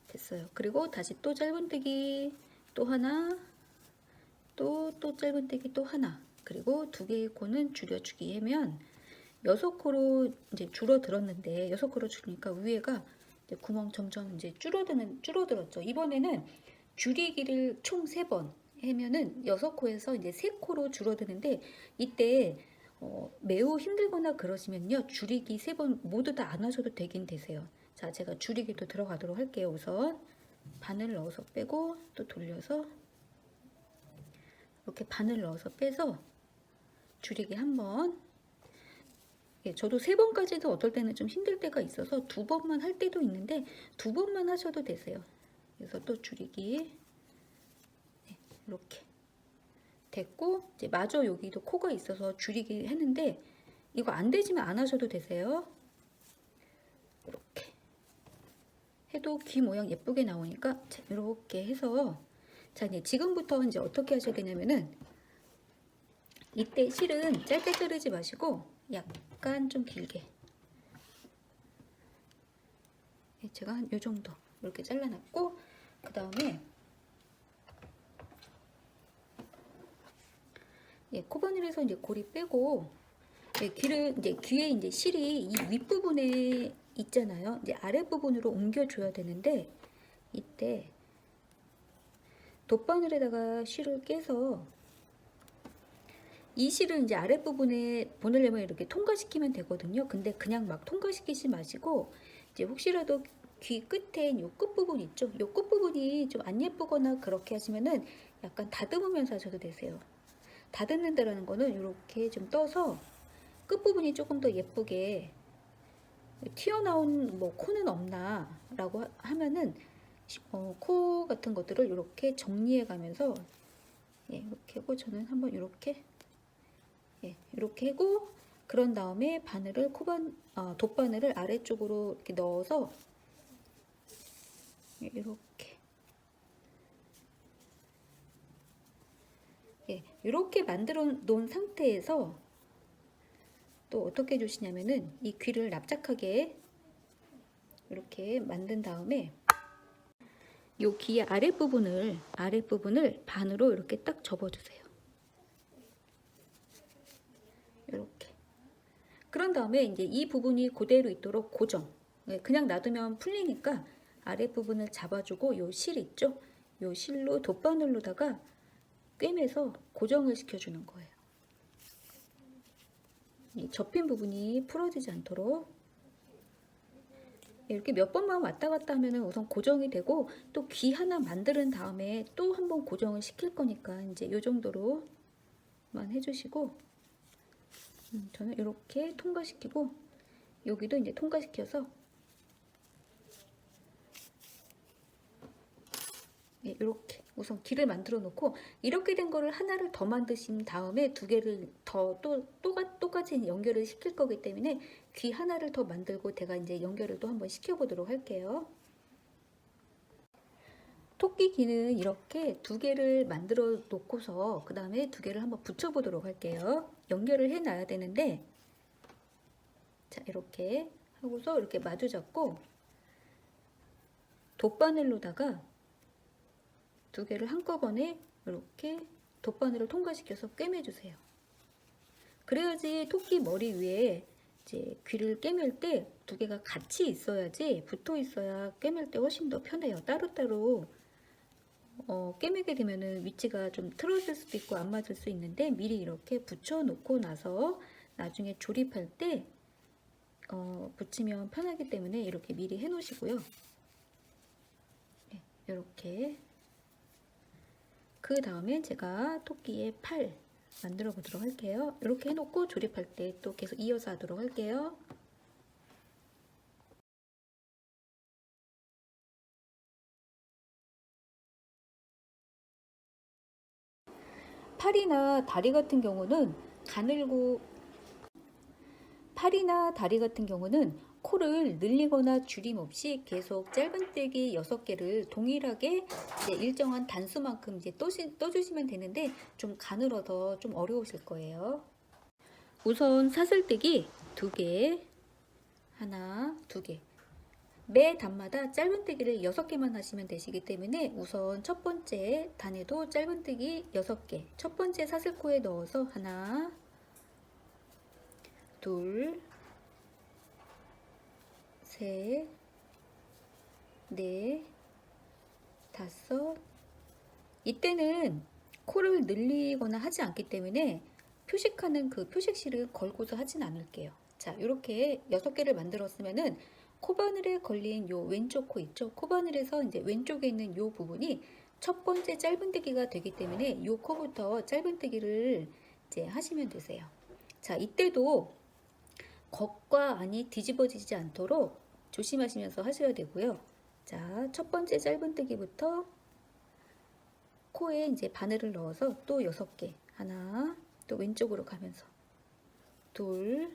됐어요. 그리고 다시 또 짧은뜨기 또 하나, 또 짧은뜨기 또 하나, 그리고 2개의 코는 줄여주기 하면 6코로 이제 줄어들었는데 6코로 줄이니까 위에가 이제 구멍 점점 이제 줄어들었죠. 이번에는 줄이기를 총 3번 하면은 6코에서 이제 3코로 줄어드는데 이때 매우 힘들거나 그러시면요, 줄이기 3번 모두 다 안 하셔도 되긴 되세요. 자, 제가 줄이기도 들어가도록 할게요. 우선 바늘 넣어서 빼고 또 돌려서 이렇게 바늘 넣어서 빼서 줄이기 한번. 예, 저도 3번까지도 어떨 때는 좀 힘들 때가 있어서 2번만 할 때도 있는데 2번만 하셔도 되세요. 그래서 또 줄이기. 네, 이렇게 됐고, 이제 마저 여기도 코가 있어서 줄이기 했는데 이거 안 되지만 안 하셔도 되세요. 이렇게 해도 귀 모양 예쁘게 나오니까 자, 이렇게 해서 자, 이제 지금부터 이제 어떻게 하셔야 되냐면은 이때 실은 짧게 자르지 마시고 약간 좀 길게, 제가 한 요 정도 이렇게 잘라놨고, 그 다음에 코바늘에서 이제 고리 빼고, 귀를 이제 귀에 이제 실이 이 윗부분에 있잖아요. 이제 아랫부분으로 옮겨줘야 되는데 이때 돗바늘에다가 실을 깨서 이 실을 이제 아랫부분에 보내려면 이렇게 통과시키면 되거든요. 근데 그냥 막 통과시키지 마시고 이제 혹시라도 귀 끝에 요 끝부분 있죠? 요 끝부분이 좀 안 예쁘거나 그렇게 하시면은 약간 다듬으면서 하셔도 되세요. 다듬는다라는 거는 이렇게 좀 떠서 끝부분이 조금 더 예쁘게 튀어나온 뭐 코는 없나 라고 하면은 코 같은 것들을 이렇게 정리해 가면서 이렇게 하고, 저는 한번 이렇게 이렇게 하고, 그런 다음에 바늘을 돗바늘을 아래쪽으로 이렇게 넣어서 이렇게 이렇게 만들어 놓은 상태에서 또 어떻게 해주시냐면은 이 귀를 납작하게 이렇게 만든 다음에 요 귀의 아랫부분을 반으로 이렇게 딱 접어주세요. 이렇게. 그런 다음에 이제 이 부분이 그대로 있도록 고정. 그냥 놔두면 풀리니까 아랫부분을 잡아주고 요 실 있죠? 요 실로 돗바늘로다가 꿰매서 고정을 시켜주는 거예요. 이 접힌 부분이 풀어지지 않도록 이렇게 몇 번만 왔다 갔다 하면 우선 고정이 되고, 또 귀 하나 만드는 다음에 또 한 번 고정을 시킬 거니까 이제 요 정도로만 해주시고, 저는 이렇게 통과시키고 여기도 이제 통과시켜서 이렇게 우선 귀를 만들어 놓고, 이렇게 된 거를 하나를 더 만드신 다음에 2개를 더 똑같이 연결을 시킬 거기 때문에 귀 하나를 더 만들고 제가 이제 연결을 또 한번 시켜 보도록 할게요. 토끼 귀는 이렇게 2개를 만들어 놓고서 그 다음에 2개를 한번 붙여 보도록 할게요. 연결을 해 놔야 되는데, 자, 이렇게 하고서 이렇게 마주 잡고 돗바늘로다가 2개를 한꺼번에 이렇게 돗바늘을 통과시켜서 꿰매주세요. 그래야지 토끼 머리 위에 이제 귀를 꿰맬 때 2개가 같이 있어야지, 붙어 있어야 꿰맬 때 훨씬 더 편해요. 따로따로 꿰매게 되면은 위치가 좀 틀어질 수도 있고 안 맞을 수 있는데, 미리 이렇게 붙여 놓고 나서 나중에 조립할 때 붙이면 편하기 때문에 이렇게 미리 해 놓으시고요. 이렇게. 그 다음에 제가 토끼의 팔 만들어 보도록 할게요. 이렇게 해놓고 조립할 때 또 계속 이어서 하도록 할게요. 팔이나 다리 같은 경우는 가늘고 팔이나 다리 같은 경우는 코를 늘리거나 줄임 없이 계속 짧은뜨기 6개를 동일하게 이제 일정한 단수만큼 이제 떠주시면 되는데 좀 가늘어서 좀 어려우실 거예요. 우선 사슬뜨기 2개, 하나, 2개. 매 단마다 짧은뜨기를 6개만 하시면 되시기 때문에 우선 첫 번째 단에도 짧은뜨기 6개, 첫 번째 사슬코에 넣어서 하나, 둘, 셋, 넷, 다섯. 이때는 코를 늘리거나 하지 않기 때문에 표식하는 그 표식실을 걸고서 하진 않을게요. 자, 이렇게 6개를 만들었으면은 코바늘에 걸린 요 왼쪽 코 있죠? 코바늘에서 이제 왼쪽에 있는 요 부분이 첫 번째 짧은뜨기가 되기 때문에 요 코부터 짧은뜨기를 이제 하시면 되세요. 자, 이때도 겉과 안이 뒤집어지지 않도록 조심하시면서 하셔야 되고요. 자, 첫 번째 짧은뜨기부터 코에 이제 바늘을 넣어서 또 6개. 하나, 또 왼쪽으로 가면서 둘.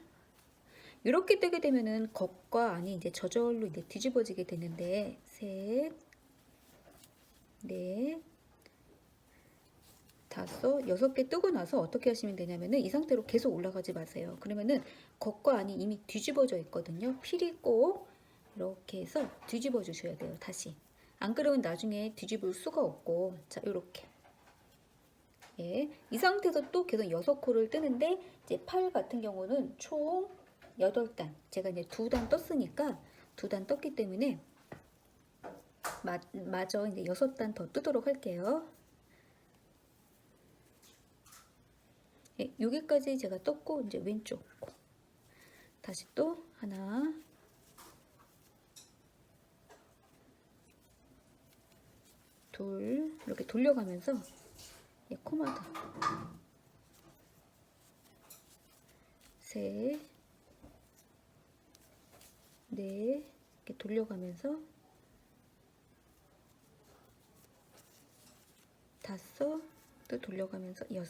이렇게 뜨게 되면은 겉과 안이 이제 저절로 이제 뒤집어지게 되는데 셋, 넷, 다섯, 6개 뜨고 나서 어떻게 하시면 되냐면은 이 상태로 계속 올라가지 마세요. 그러면은 겉과 안이 이미 뒤집어져 있거든요. 필히 꼭 이렇게 해서 뒤집어 주셔야 돼요. 다시. 안 그러면 나중에 뒤집을 수가 없고, 자, 이렇게. 예, 이 상태에서 또 계속 6코를 뜨는데 이제 팔 같은 경우는 총 8단. 제가 이제 2단 떴으니까 2단 떴기 때문에 마저 이제 6단 더 뜨도록 할게요. 예, 여기까지 제가 떴고 이제 왼쪽 다시 또 하나, 둘. 이렇게 돌려가면서 예, 코마다 셋, 넷. 이렇게 돌려가면서 다섯, 또 돌려가면서 6.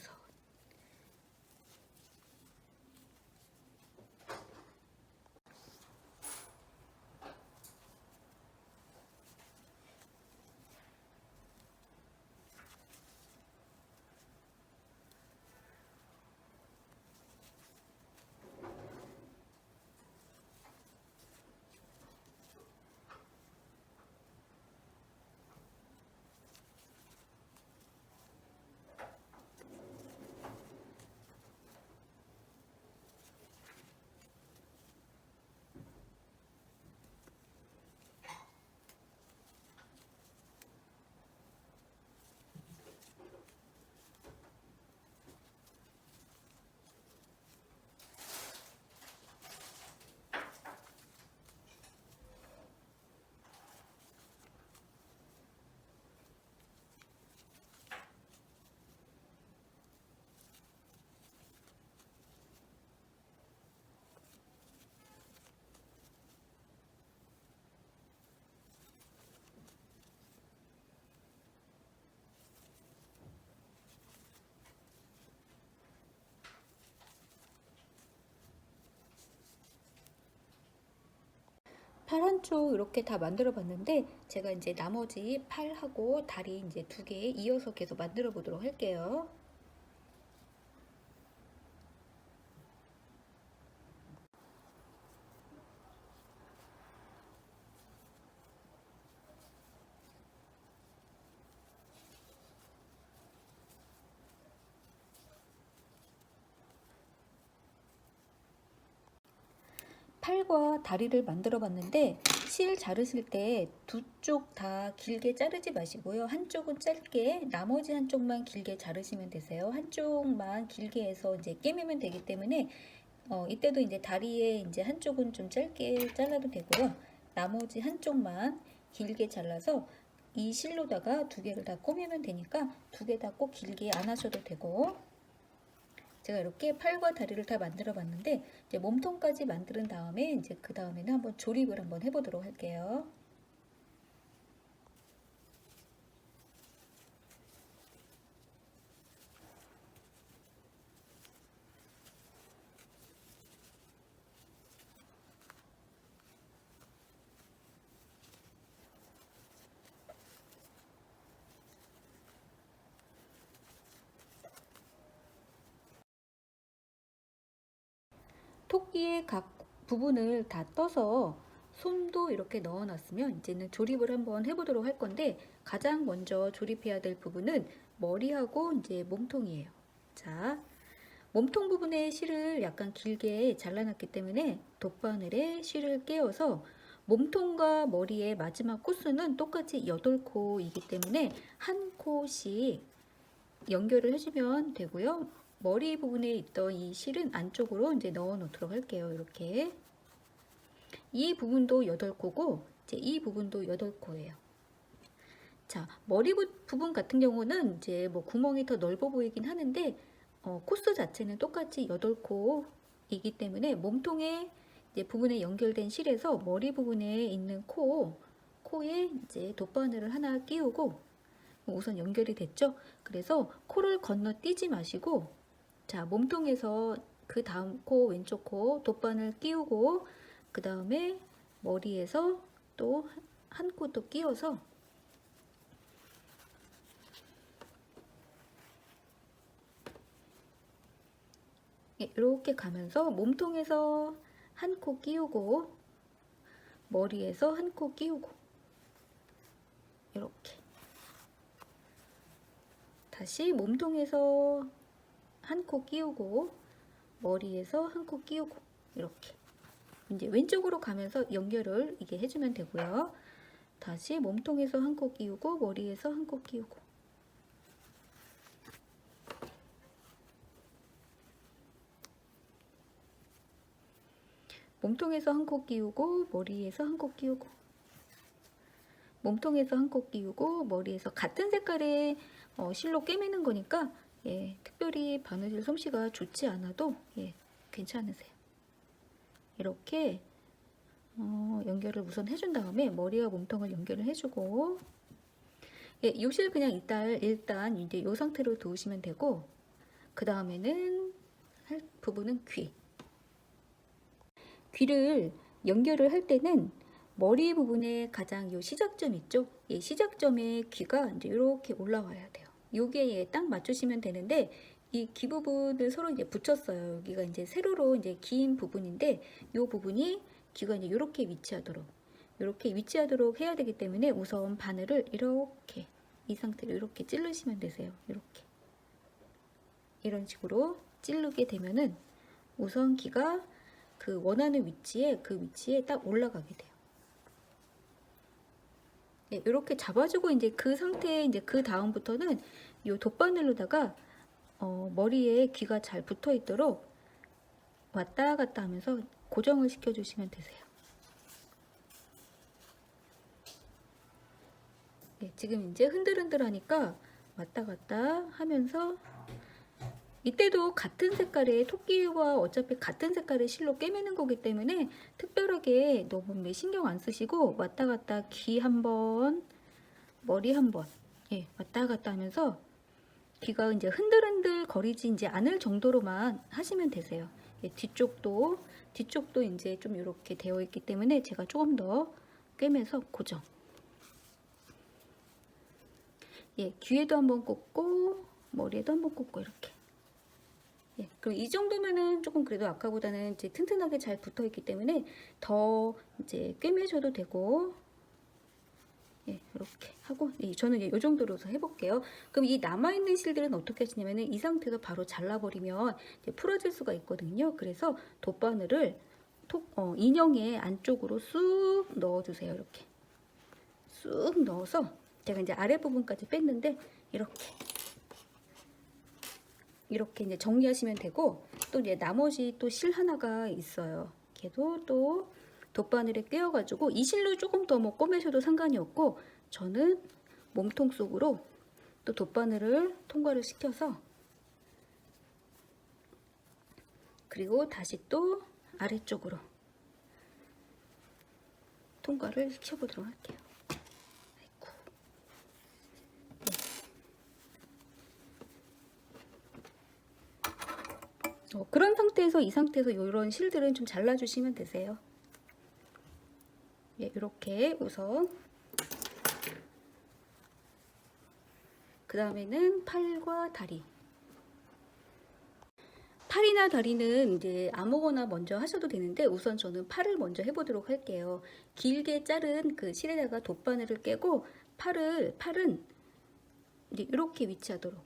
팔 한쪽 이렇게 다 만들어 봤는데 제가 이제 나머지 팔하고 다리 이제 2개 이어서 계속 만들어 보도록 할게요. 팔과 다리를 만들어 봤는데 실 자르실 때 두 쪽 다 길게 자르지 마시고요. 한쪽은 짧게, 나머지 한쪽만 길게 자르시면 되세요. 한쪽만 길게 해서 이제 꿰매면 되기 때문에 이때도 이제 다리에 이제 한쪽은 좀 짧게 잘라도 되고요. 나머지 한쪽만 길게 잘라서 이 실로다가 2개를 다 꿰매면 되니까 2개 다 꼭 길게 안 하셔도 되고, 제가 이렇게 팔과 다리를 다 만들어 봤는데 이제 몸통까지 만드는 다음에 이제 그 다음에는 한번 조립을 한번 해보도록 할게요. 토끼의 각 부분을 다 떠서 솜도 이렇게 넣어 놨으면 이제는 조립을 한번 해보도록 할 건데, 가장 먼저 조립해야 될 부분은 머리하고 이제 몸통이에요. 자, 몸통 부분에 실을 약간 길게 잘라놨기 때문에 돗바늘에 실을 끼워서 몸통과 머리의 마지막 코수는 똑같이 8코이기 때문에 한 코씩 연결을 해주면 되고요. 머리 부분에 있던 이 실은 안쪽으로 이제 넣어 놓도록 할게요. 이렇게. 이 부분도 8코고, 이제 이 부분도 8코예요. 자, 머리 부분 같은 경우는 이제 뭐 구멍이 더 넓어 보이긴 하는데, 코스 자체는 똑같이 8코이기 때문에 몸통에 이제 부분에 연결된 실에서 머리 부분에 있는 코에 이제 돗바늘을 하나 끼우고, 우선 연결이 됐죠? 그래서 코를 건너뛰지 마시고, 자, 몸통에서 그 다음 코, 왼쪽 코 돗바늘 끼우고, 그 다음에 머리에서 또 한 코 또 끼워서 이렇게 가면서 몸통에서 한 코 끼우고, 머리에서 한 코 끼우고, 이렇게. 다시 몸통에서 한 코 끼우고, 머리에서 한 코 끼우고, 이렇게. 이제 왼쪽으로 가면서 연결을 이게 해주면 되고요. 다시 몸통에서 한 코 끼우고, 머리에서 한 코 끼우고. 몸통에서 한 코 끼우고, 머리에서 한 코 끼우고. 몸통에서 한 코 끼우고, 머리에서 같은 색깔의 실로 꿰매는 거니까, 예, 특별히 바느질 솜씨가 좋지 않아도, 예, 괜찮으세요. 이렇게 연결을 우선 해준 다음에 머리와 몸통을 연결을 해주고, 예, 이 실 그냥 일단 이제 이 상태로 두시면 되고, 그 다음에는 할 부분은 귀를 연결을 할 때는 머리 부분에 가장 요 시작점 있죠? 이 시작점에 귀가 이제 이렇게 올라와야 돼요. 요게 딱 맞추시면 되는데, 이 귀 부분을 서로 이제 붙였어요. 여기가 이제 세로로 이제 긴 부분인데, 요 부분이 귀가 이제 이렇게 위치하도록 해야 되기 때문에 우선 바늘을 이렇게 이 상태로 이렇게 찌르시면 되세요. 이렇게. 이런 식으로 찌르게 되면은 우선 귀가 그 원하는 위치에 딱 올라가게 돼요. 네, 이렇게 잡아주고 이제 그 상태에 이제 그 다음부터는 이 돗바늘로다가 머리에 귀가 잘 붙어 있도록 왔다 갔다 하면서 고정을 시켜 주시면 되세요. 네, 지금 이제 흔들흔들 하니까 왔다 갔다 하면서, 이때도 같은 색깔의 토끼와 어차피 같은 색깔의 실로 꿰매는 거기 때문에 특별하게 너무 신경 안 쓰시고 왔다 갔다 귀 한 번, 머리 한 번, 예, 왔다 갔다 하면서 귀가 이제 흔들흔들 거리지 이제 않을 정도로만 하시면 되세요. 예, 뒤쪽도 이제 좀 이렇게 되어 있기 때문에 제가 조금 더 꿰매서 고정. 예, 귀에도 한번 꽂고 머리에도 한번 꽂고 이렇게. 예, 그럼 이 정도면은 조금 그래도 아까보다는 이제 튼튼하게 잘 붙어 있기 때문에 더 이제 꿰매셔도 되고, 예, 이렇게 하고, 예, 저는 이 정도로서 해볼게요. 그럼 이 남아있는 실들은 어떻게 하시냐면은 이 상태에서 바로 잘라버리면 이제 풀어질 수가 있거든요. 그래서 돗바늘을 인형의 안쪽으로 쑥 넣어주세요. 이렇게 쑥 넣어서 제가 이제 아랫부분까지 뺐는데 이렇게 이제 정리하시면 되고, 또 이제 나머지 또 실 하나가 있어요. 걔도 또 돗바늘에 꿰어가지고 이 실로 조금 더 뭐 꼬매셔도 상관이 없고, 저는 몸통 속으로 또 돗바늘을 통과를 시켜서, 그리고 다시 또 아래쪽으로 통과를 시켜보도록 할게요. 그런 상태에서 이 상태에서 이런 실들은 좀 잘라주시면 되세요. 예, 이렇게 우선 그 다음에는 팔과 다리. 팔이나 다리는 이제 아무거나 먼저 하셔도 되는데 우선 저는 팔을 먼저 해보도록 할게요. 길게 자른 그 실에다가 돗바늘을 깨고 팔은 이제 이렇게 위치하도록.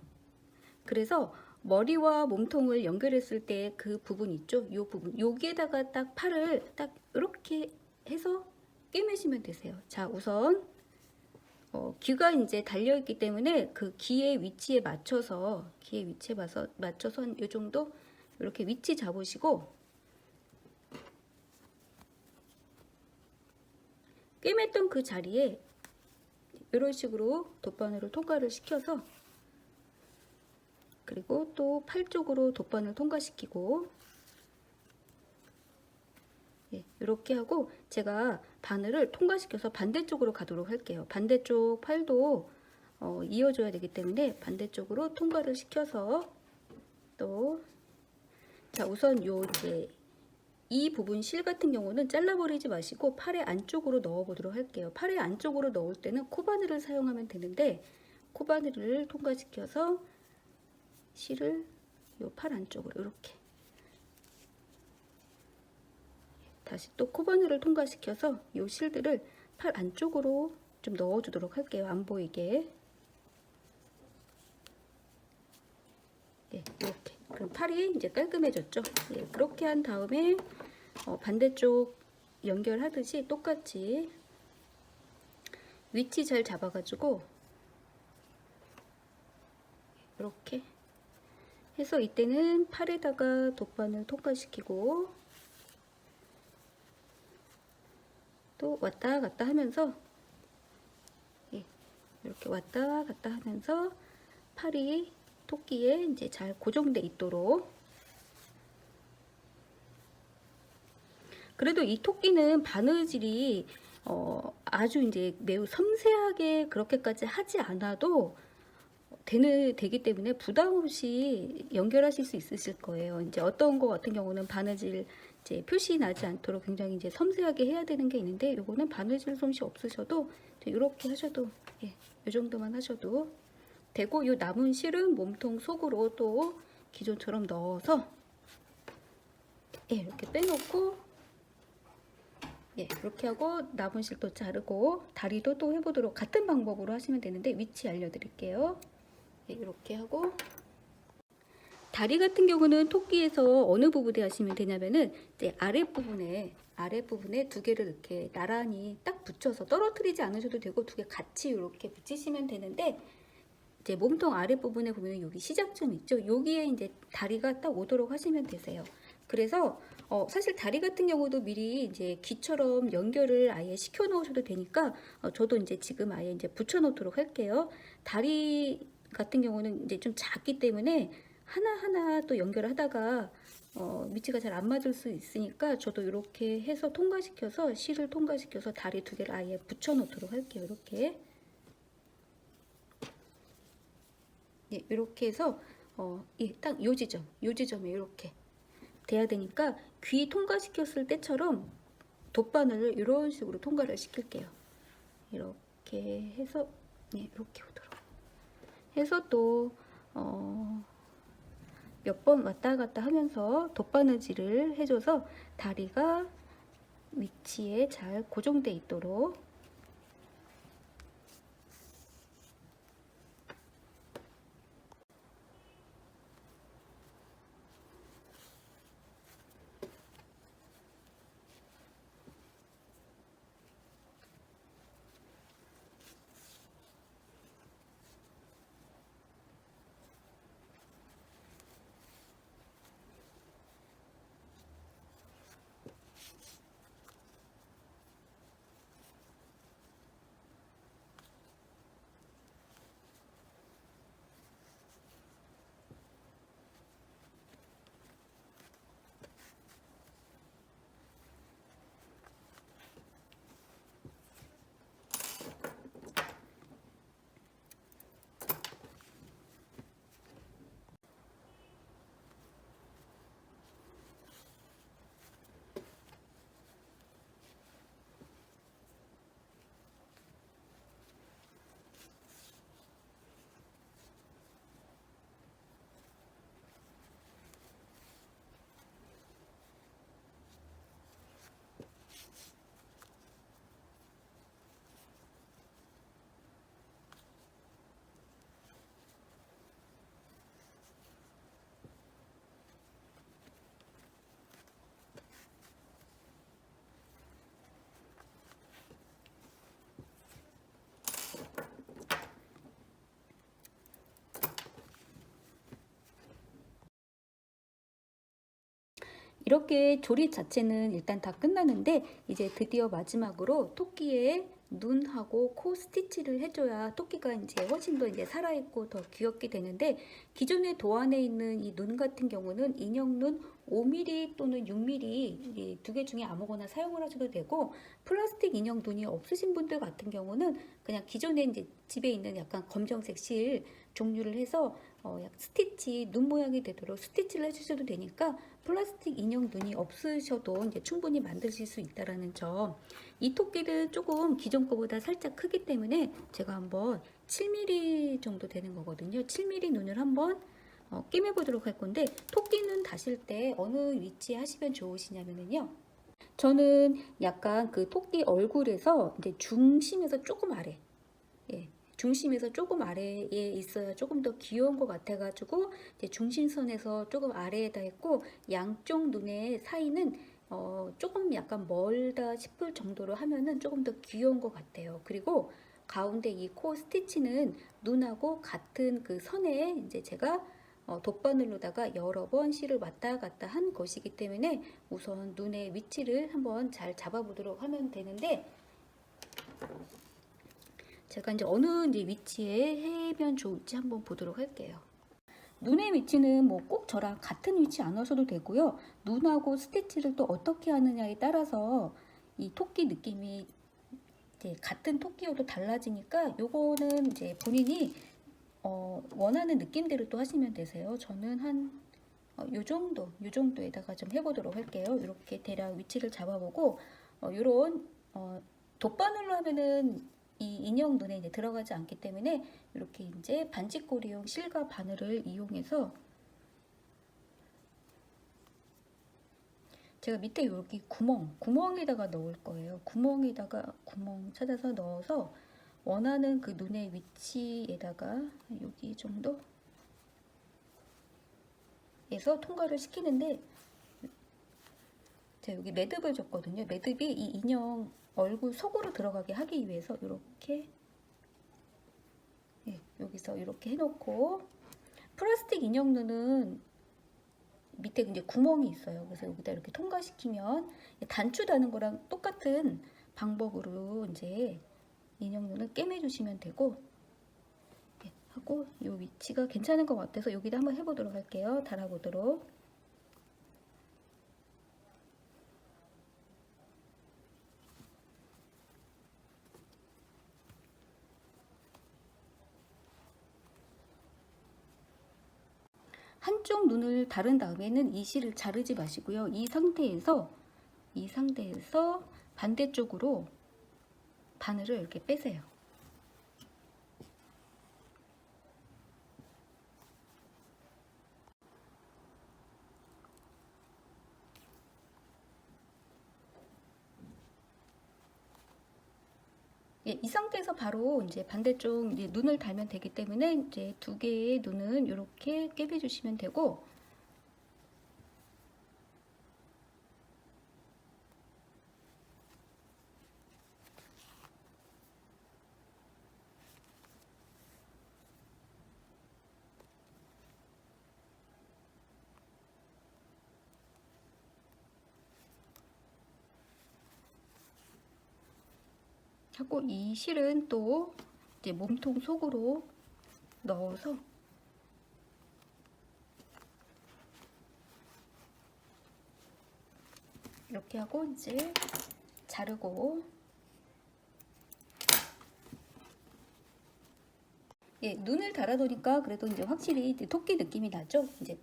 그래서 머리와 몸통을 연결했을 때 그 부분 있죠? 이 부분 여기에다가 딱 팔을 딱 이렇게 해서 꿰매시면 되세요. 자, 우선 귀가 이제 달려 있기 때문에 그 귀의 위치에 맞춰서 한 이 정도 이렇게 위치 잡으시고 꿰맸던 그 자리에 이런 식으로 돗바늘을 통과를 시켜서 그리고 또 팔 쪽으로 돗바늘 통과시키고 이렇게 하고 제가 바늘을 통과시켜서 반대쪽으로 가도록 할게요. 반대쪽 팔도 이어줘야 되기 때문에 반대쪽으로 통과를 시켜서 또 자 우선 요 이제 이 부분 실 같은 경우는 잘라버리지 마시고 팔의 안쪽으로 넣어 보도록 할게요. 팔의 안쪽으로 넣을 때는 코바늘을 사용하면 되는데 코바늘을 통과시켜서 실을 요 팔 안쪽으로 이렇게 다시 또 코바늘을 통과시켜서 요 실들을 팔 안쪽으로 좀 넣어 주도록 할게요. 안 보이게. 이렇게. 그럼 팔이 이제 깔끔해졌죠. 그렇게 한 다음에 반대쪽 연결하듯이 똑같이 위치 잘 잡아가지고 이렇게 해서 이때는 팔에다가 돗바늘 통과시키고 또 왔다 갔다 하면서 이렇게 왔다 갔다 하면서 팔이 토끼에 이제 잘 고정돼 있도록. 그래도 이 토끼는 바느질이 아주 이제 매우 섬세하게 그렇게까지 하지 않아도 되기 때문에 부담 없이 연결하실 수 있으실 거예요. 이제 어떤 거 같은 경우는 바느질 이제 표시 나지 않도록 굉장히 이제 섬세하게 해야 되는 게 있는데 요거는 바느질 솜씨 없으셔도 이렇게 하셔도 이 정도만 하셔도 되고 요 남은 실은 몸통 속으로 또 기존처럼 넣어서 이렇게 빼놓고 이렇게 하고 남은 실도 자르고 다리도 또 해보도록 같은 방법으로 하시면 되는데 위치 알려드릴게요. 이렇게 하고 다리 같은 경우는 토끼에서 어느 부분에 하시면 되냐면은 이제 아랫부분에 두 개를 이렇게 나란히 딱 붙여서 떨어뜨리지 않으셔도 되고 두 개 같이 이렇게 붙이시면 되는데 이제 몸통 아랫부분에 보면 여기 시작점 있죠. 여기에 이제 다리가 딱 오도록 하시면 되세요. 그래서 사실 다리 같은 경우도 미리 이제 귀처럼 연결을 아예 시켜 놓으셔도 되니까 저도 이제 지금 아예 이제 붙여 놓도록 할게요. 다리 같은 경우는 이제 좀 작기 때문에 하나하나 또 연결을 하다가 위치가 잘 안 맞을 수 있으니까 저도 이렇게 해서 실을 통과시켜서 다리 두 개를 아예 붙여 놓도록 할게요. 이렇게. 이렇게 해서 딱 요 지점에 이렇게 돼야 되니까 귀 통과시켰을 때처럼 돗바늘을 이런 식으로 통과를 시킬게요. 이렇게 해서 이렇게 오도록 해서 또 몇 번 왔다 갔다 하면서 돗바느질을 해줘서 다리가 위치에 잘 고정돼 있도록 이렇게 조립 자체는 일단 다 끝나는데 이제 드디어 마지막으로 토끼의 눈하고 코 스티치를 해줘야 토끼가 이제 훨씬 더 이제 살아있고 더 귀엽게 되는데, 기존에 도안에 있는 이 눈 같은 경우는 인형 눈 5mm 또는 6mm 이 두 개 중에 아무거나 사용을 하셔도 되고, 플라스틱 인형 눈이 없으신 분들 같은 경우는 그냥 기존에 이제 집에 있는 약간 검정색 실 종류를 해서 스티치 눈 모양이 되도록 스티치를 해주셔도 되니까 플라스틱 인형 눈이 없으셔도 이제 충분히 만드실 수 있다라는 점. 이 토끼는 조금 기존 거보다 살짝 크기 때문에 제가 한번 7mm 정도 되는 거거든요. 7mm 눈을 한번 끼매 보도록 할 건데, 토끼는 다실 때 어느 위치에 하시면 좋으시냐면요, 저는 약간 그 토끼 얼굴에서 이제 중심에서 조금 아래, 예, 중심에서 조금 아래에 있어야 조금 더 귀여운 것 같아가지고 이제 중심선에서 조금 아래에다 했고, 양쪽 눈의 사이는 조금 약간 멀다 싶을 정도로 하면은 조금 더 귀여운 것 같아요. 그리고 가운데 이 코 스티치는 눈하고 같은 그 선에 이제 제가 돗바늘로다가 여러 번 실을 왔다 갔다 한 것이기 때문에 우선 눈의 위치를 한번 잘 잡아보도록 하면 되는데, 제가 이제 어느 이제 위치에 해면 좋을지 한번 보도록 할게요. 눈의 위치는 뭐 꼭 저랑 같은 위치 안 하셔도 되고요. 눈하고 스티치를 또 어떻게 하느냐에 따라서 이 토끼 느낌이 이제 같은 토끼여도 달라지니까, 요거는 이제 본인이 원하는 느낌대로 또 하시면 되세요. 저는 한 요 정도에다가 좀 해보도록 할게요. 이렇게 대략 위치를 잡아보고 요런 돗바늘로 하면은 이 인형 눈에 이제 들어가지 않기 때문에 이렇게 이제 반지꼬리용 실과 바늘을 이용해서 제가 밑에 여기 구멍에다가 넣을 거예요. 구멍에다가 구멍 찾아서 넣어서 원하는 그 눈의 위치에다가 여기 정도 에서 통과를 시키는데, 제가 여기 매듭을 줬거든요. 매듭이 이 인형 얼굴 속으로 들어가게 하기 위해서 이렇게, 예, 여기서 이렇게 해놓고, 플라스틱 인형 눈은 밑에 이제 구멍이 있어요. 그래서 여기다 이렇게 통과시키면 단추 다는 거랑 똑같은 방법으로 이제 인형 눈을 꿰매주시면 되고, 예, 하고 이 위치가 괜찮은 것 같아서 여기다 한번 해보도록 할게요. 달아보도록. 한쪽 눈을 다른 다음에는 이 실을 자르지 마시고요. 이 상태에서 반대쪽으로 바늘을 이렇게 빼세요. 예, 이 상태에서 바로 이제 반대쪽 이제 눈을 달면 되기 때문에 이제 두 개의 눈은 이렇게 꿰매주시면 되고, 하고 이 실은 또 이제 몸통 속으로 넣어서 이렇게 하고 이제 자르고, 예, 눈을 달아놓으니까 그래도 이제 확실히 이제 토끼 느낌이 나죠. 이제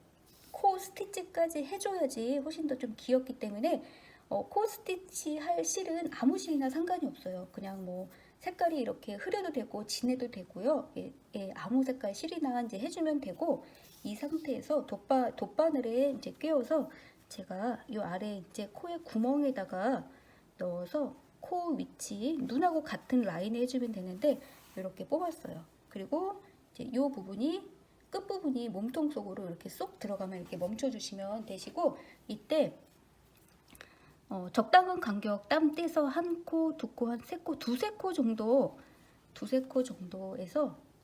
코 스티치까지 해줘야지 훨씬 더 좀 귀엽기 때문에 코 스티치 할 실은 아무 실이나 상관이 없어요. 그냥 뭐 색깔이 이렇게 흐려도 되고 진해도 되고요. 예, 예, 아무 색깔 실이나 이제 해주면 되고, 이 상태에서 돗바늘에 이제 꿰어서 제가 이 아래 이제 코의 구멍에다가 넣어서 코 위치 눈하고 같은 라인에 해주면 되는데 이렇게 뽑았어요. 그리고 이제 이 부분이 끝부분이 몸통 속으로 이렇게 쏙 들어가면 이렇게 멈춰주시면 되시고, 이때 적당한 간격 땀 떼서 한 코, 두 코, 한 세 코, 두세 코 정도에서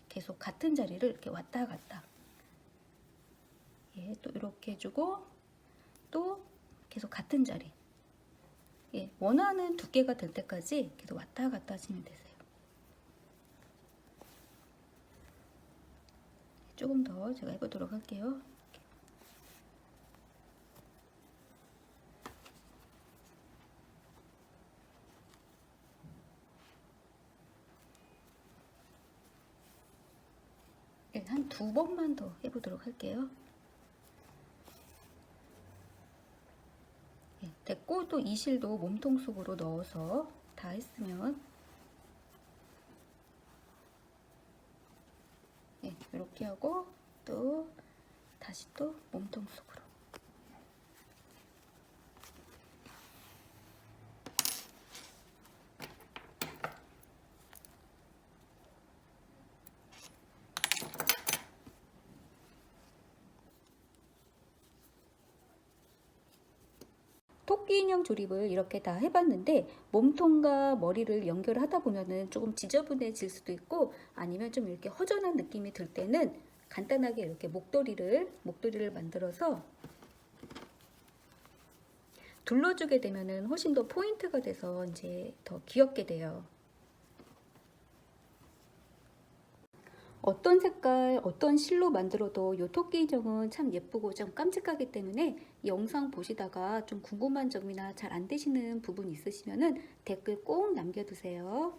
계속 같은 자리를 이렇게 왔다 갔다, 예, 또 이렇게 해주고 또 계속 같은 자리, 예, 원하는 두께가 될 때까지 계속 왔다 갔다 하시면 되세요. 조금 더 제가 해보도록 할게요. 네, 한 2번만 더 해보도록 할게요. 네, 됐고 또 이 실도 몸통 속으로 넣어서 다 했으면 네, 이렇게 하고 또 다시 또 몸통 속으로. 토끼 인형 조립을 이렇게 다 해봤는데 몸통과 머리를 연결하다 보면은 조금 지저분해질 수도 있고 아니면 좀 이렇게 허전한 느낌이 들 때는 간단하게 이렇게 목도리를 만들어서 둘러주게 되면은 훨씬 더 포인트가 돼서 이제 더 귀엽게 돼요. 어떤 색깔, 어떤 실로 만들어도 이 토끼 인형은 참 예쁘고 좀 깜찍하기 때문에 이 영상 보시다가 좀 궁금한 점이나 잘 안 되시는 부분 있으시면은 댓글 꼭 남겨두세요.